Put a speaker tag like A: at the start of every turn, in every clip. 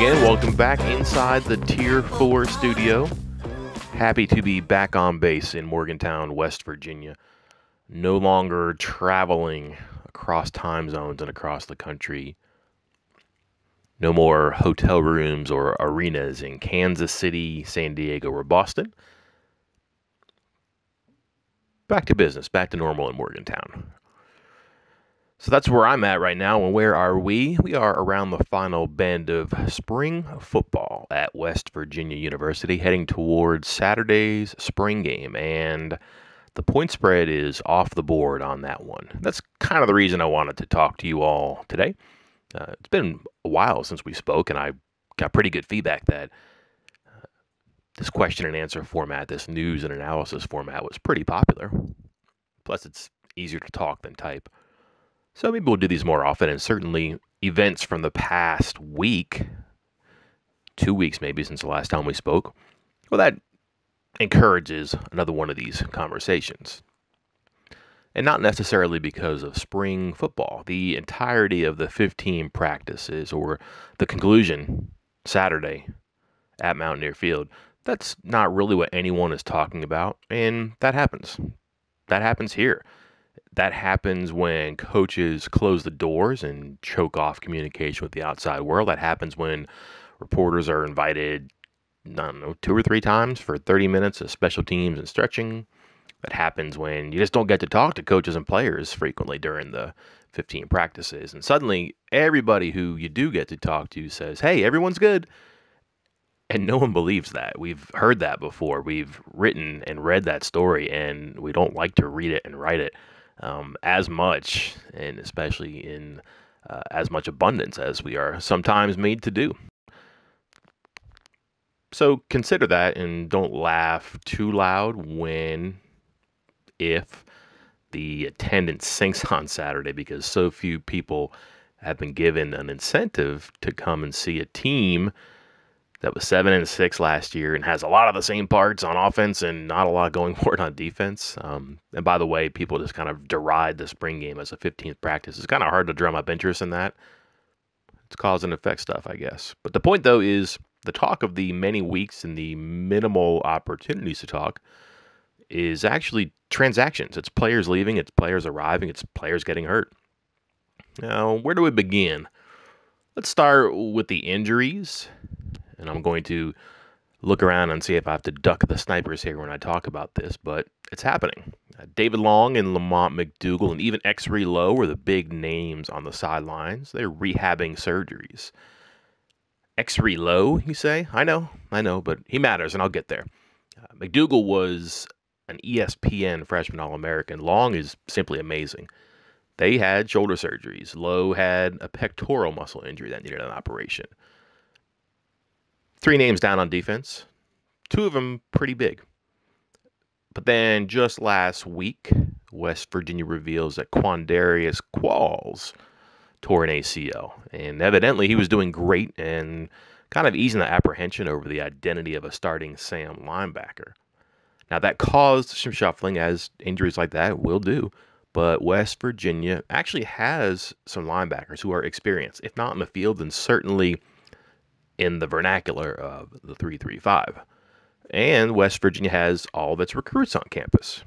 A: again. Welcome back inside the Tier 4 studio. Happy to be back on base in Morgantown, West Virginia. No longer traveling across time zones and across the country. No more hotel rooms or arenas in Kansas City, San Diego, or Boston. Back to business, back to normal in Morgantown. So that's where I'm at right now. And where are we? We are around the final bend of spring football at West Virginia University, heading towards Saturday's spring game. And the point spread is off the board on that one. That's kind of the reason I wanted to talk to you all today. It's been a while since we spoke, and I got pretty good feedback that this question and answer format, this news and analysis format, was pretty popular. Plus, it's easier to talk than type. So maybe we'll do these more often, and certainly events from the past week, 2 weeks maybe since the last time we spoke, well, that encourages another one of these conversations. And not necessarily because of spring football. The entirety of the 15 practices or the conclusion Saturday at Mountaineer Field, that's not really what anyone is talking about, and that happens. That happens here. That happens when coaches close the doors and choke off communication with the outside world. That happens when reporters are invited, I don't know, 2 or 3 times for 30 minutes of special teams and stretching. That happens when you just don't get to talk to coaches and players frequently during the 15 practices. And suddenly, everybody who you do get to talk to says, hey, everyone's good. And no one believes that. We've heard that before. We've written and read that story, and we don't like to read it and write it as much, and especially in as much abundance as we are sometimes made to do. So consider that, and don't laugh too loud if the attendance sinks on Saturday, because so few people have been given an incentive to come and see a team that was 7-6 last year and has a lot of the same parts on offense and not a lot going for it on defense. And by the way, people just kind of deride the spring game as a 15th practice. It's kind of hard to drum up interest in that. It's cause and effect stuff, I guess. But the point, though, is the talk of the many weeks and the minimal opportunities to talk is actually transactions. It's players leaving, it's players arriving, it's players getting hurt. Now, where do we begin? Let's start with the injuries. And I'm going to look around and see if I have to duck the snipers here when I talk about this, but it's happening. David Long and Lamont McDougal and even X-Ray Lowe are the big names on the sidelines. They're rehabbing surgeries. X-Ray Lowe, you say? I know, but he matters, and I'll get there. McDougal was an ESPN freshman All-American. Long is simply amazing. They had shoulder surgeries. Lowe had a pectoral muscle injury that needed an operation. 3 names down on defense, 2 of them pretty big. But then just last week, West Virginia reveals that Quandarius Qualls tore an ACL. And evidently he was doing great and kind of easing the apprehension over the identity of a starting Sam linebacker. Now that caused some shuffling, as injuries like that will do. But West Virginia actually has some linebackers who are experienced, if not in the field, then certainly in the vernacular of the 3-3-5. And West Virginia has all of its recruits on campus.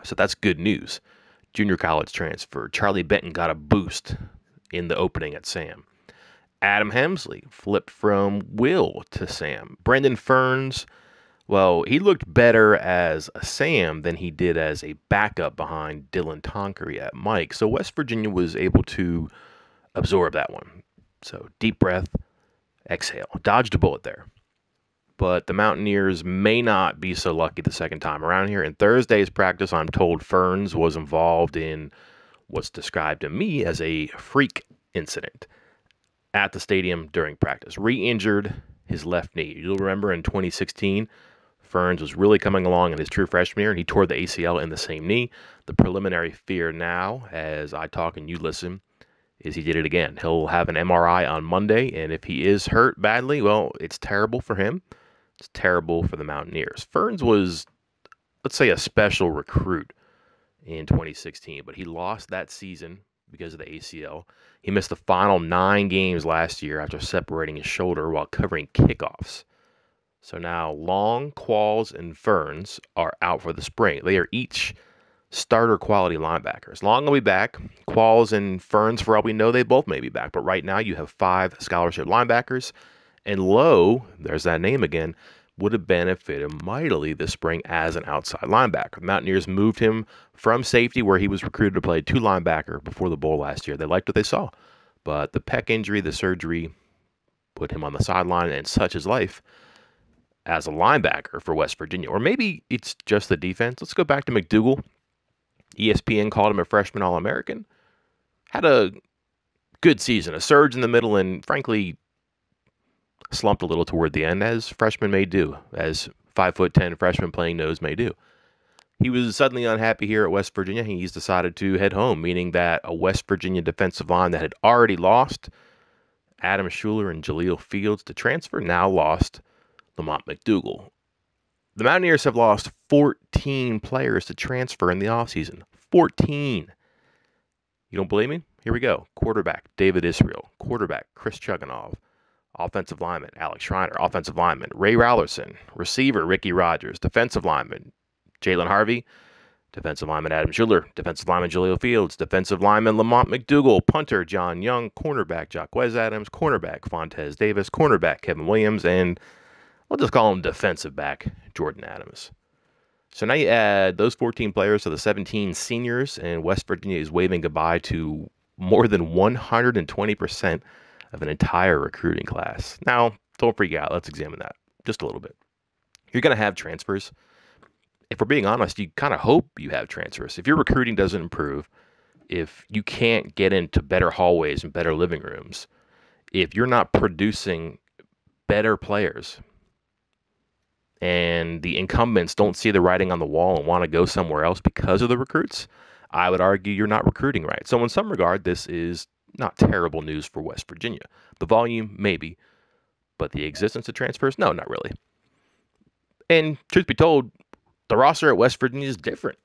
A: So that's good news. Junior college transfer Charlie Benton got a boost in the opening at Sam. Adam Hemsley flipped from Will to Sam. Brendan Ferns, well, he looked better as a Sam than he did as a backup behind Dylan Tonkery at Mike. So West Virginia was able to absorb that one. So deep breath. Exhale. Dodged a bullet there. But the Mountaineers may not be so lucky the second time around here. In Thursday's practice, I'm told Ferns was involved in what's described to me as a freak incident at the stadium during practice. Re-injured his left knee. You'll remember in 2016, Ferns was really coming along in his true freshman year, and he tore the ACL in the same knee. The preliminary fear now, as I talk and you listen, is he did it again. He'll have an MRI on Monday, and if he is hurt badly, well, it's terrible for him. It's terrible for the Mountaineers. Ferns was, let's say, a special recruit in 2016, but he lost that season because of the ACL. He missed the final 9 games last year after separating his shoulder while covering kickoffs. So now Long, Qualls, and Ferns are out for the spring. They are each starter quality linebackers. Long will be back. Qualls and Ferns, for all we know, they both may be back. But right now you have 5 scholarship linebackers. And Lowe, there's that name again, would have benefited mightily this spring as an outside linebacker. The Mountaineers moved him from safety, where he was recruited to play 2 linebacker before the bowl last year. They liked what they saw. But the pec injury, the surgery, put him on the sideline, and such is life as a linebacker for West Virginia. Or maybe it's just the defense. Let's go back to McDougal. ESPN called him a freshman All-American. Had a good season, a surge in the middle, and frankly, slumped a little toward the end, as freshmen may do, as 5'10" freshmen playing nose may do. He was suddenly unhappy here at West Virginia. He's decided to head home, meaning that a West Virginia defensive line that had already lost Adam Schuler and Jaleel Fields to transfer now lost Lamont McDougal. The Mountaineers have lost 14 players to transfer in the offseason. 14. You don't believe me? Here we go. Quarterback, David Israel. Quarterback, Chris Chugunov. Offensive lineman, Alex Schreiner. Offensive lineman, Ray Rowlerson. Receiver, Ricky Rogers. Defensive lineman, Jalen Harvey. Defensive lineman, Adam Schuler. Defensive lineman, Jaleel Fields. Defensive lineman, Lamont McDougal. Punter, John Young. Cornerback, Jacquez Adams. Cornerback, Fontez Davis. Cornerback, Kevin Williams. And we'll just call him defensive back, Jordan Adams. So now you add those 14 players to the 17 seniors, and West Virginia is waving goodbye to more than 120% of an entire recruiting class. Now, don't freak out. Let's examine that just a little bit. You're going to have transfers. If we're being honest, you kind of hope you have transfers. If your recruiting doesn't improve, if you can't get into better hallways and better living rooms, if you're not producing better players, and the incumbents don't see the writing on the wall and want to go somewhere else because of the recruits, I would argue you're not recruiting right. So in some regard, this is not terrible news for West Virginia. The volume, maybe, but the existence of transfers, no, not really. And truth be told, the roster at West Virginia is different.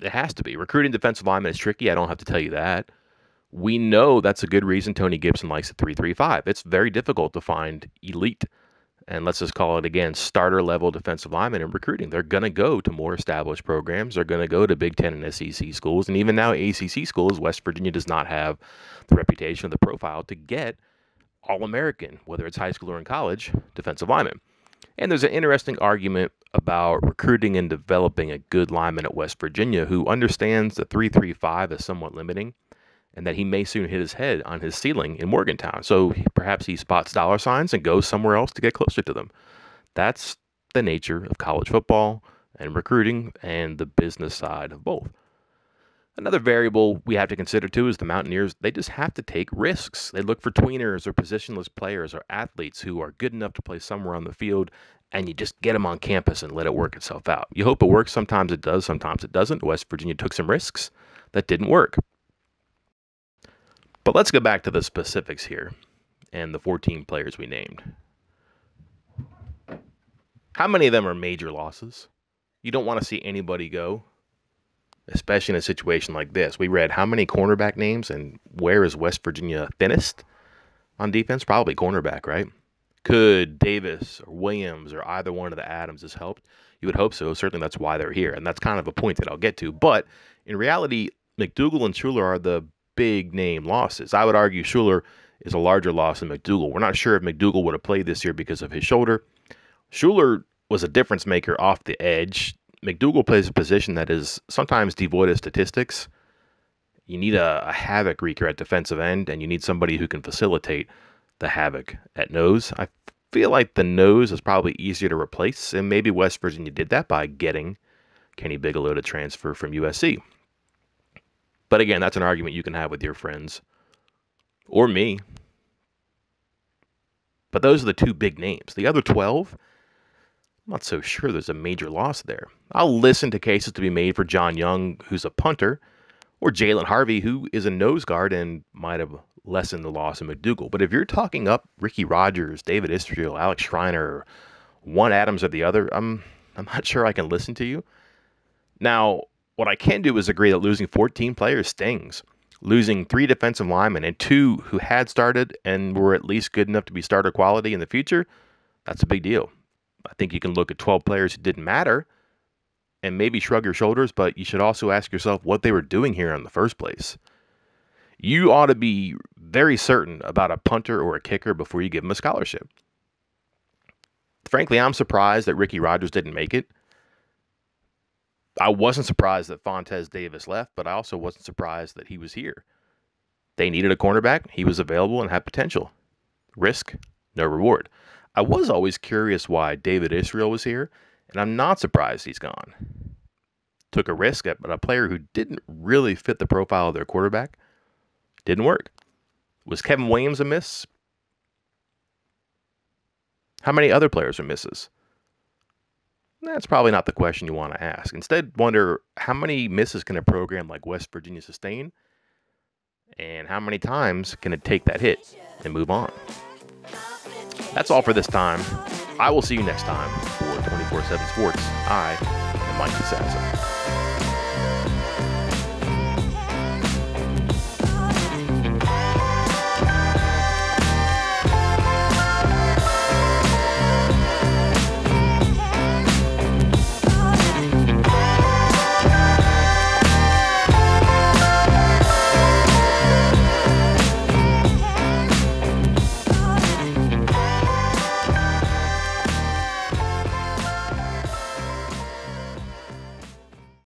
A: It has to be. Recruiting defensive linemen is tricky. I don't have to tell you that. We know that's a good reason Tony Gibson likes the 3-3-5. It's very difficult to find elite, and let's just call it again, starter-level defensive linemen in recruiting. They're going to go to more established programs. They're going to go to Big Ten and SEC schools. And even now, ACC schools, West Virginia does not have the reputation or the profile to get All-American, whether it's high school or in college, defensive linemen. And there's an interesting argument about recruiting and developing a good lineman at West Virginia who understands the 3-3-5 is somewhat limiting, and that he may soon hit his head on his ceiling in Morgantown. So perhaps he spots dollar signs and goes somewhere else to get closer to them. That's the nature of college football and recruiting and the business side of both. Another variable we have to consider too is the Mountaineers. They just have to take risks. They look for tweeners or positionless players or athletes who are good enough to play somewhere on the field, and you just get them on campus and let it work itself out. You hope it works. Sometimes it does, sometimes it doesn't. West Virginia took some risks that didn't work. But let's go back to the specifics here and the 14 players we named. How many of them are major losses? You don't want to see anybody go, especially in a situation like this. We read how many cornerback names, and where is West Virginia thinnest on defense? Probably cornerback, right? Could Davis or Williams or either one of the Adams has helped? You would hope so. Certainly that's why they're here, and that's kind of a point that I'll get to. But in reality, McDougal and Schuler are the big name losses. I would argue Schuler is a larger loss than McDougal. We're not sure if McDougal would have played this year because of his shoulder. Schuler was a difference maker off the edge. McDougal plays a position that is sometimes devoid of statistics. You need a havoc wreaker at defensive end, and you need somebody who can facilitate the havoc at nose. I feel like the nose is probably easier to replace, and maybe West Virginia did that by getting Kenny Bigelow to transfer from USC. But again, that's an argument you can have with your friends or me. But those are the 2 big names. The other 12, I'm not so sure there's a major loss there. I'll listen to cases to be made for John Young, who's a punter, or Jalen Harvey, who is a nose guard and might have lessened the loss in McDougal. But if you're talking up Ricky Rogers, David Israel, Alex Schreiner, one Adams or the other, I'm not sure I can listen to you. Now, what I can do is agree that losing 14 players stings. Losing 3 defensive linemen and 2 who had started and were at least good enough to be starter quality in the future, that's a big deal. I think you can look at 12 players who didn't matter and maybe shrug your shoulders, but you should also ask yourself what they were doing here in the first place. You ought to be very certain about a punter or a kicker before you give them a scholarship. Frankly, I'm surprised that Ricky Rogers didn't make it. I wasn't surprised that Fontez Davis left, but I also wasn't surprised that he was here. They needed a cornerback. He was available and had potential. Risk, no reward. I was always curious why David Israel was here, and I'm not surprised he's gone. Took a risk at a player who didn't really fit the profile of their quarterback. Didn't work. Was Kevin Williams a miss? How many other players are misses? That's probably not the question you want to ask. Instead, wonder how many misses can a program like West Virginia sustain, and how many times can it take that hit and move on? That's all for this time. I will see you next time for 24/7 Sports. I am Mike Casazza.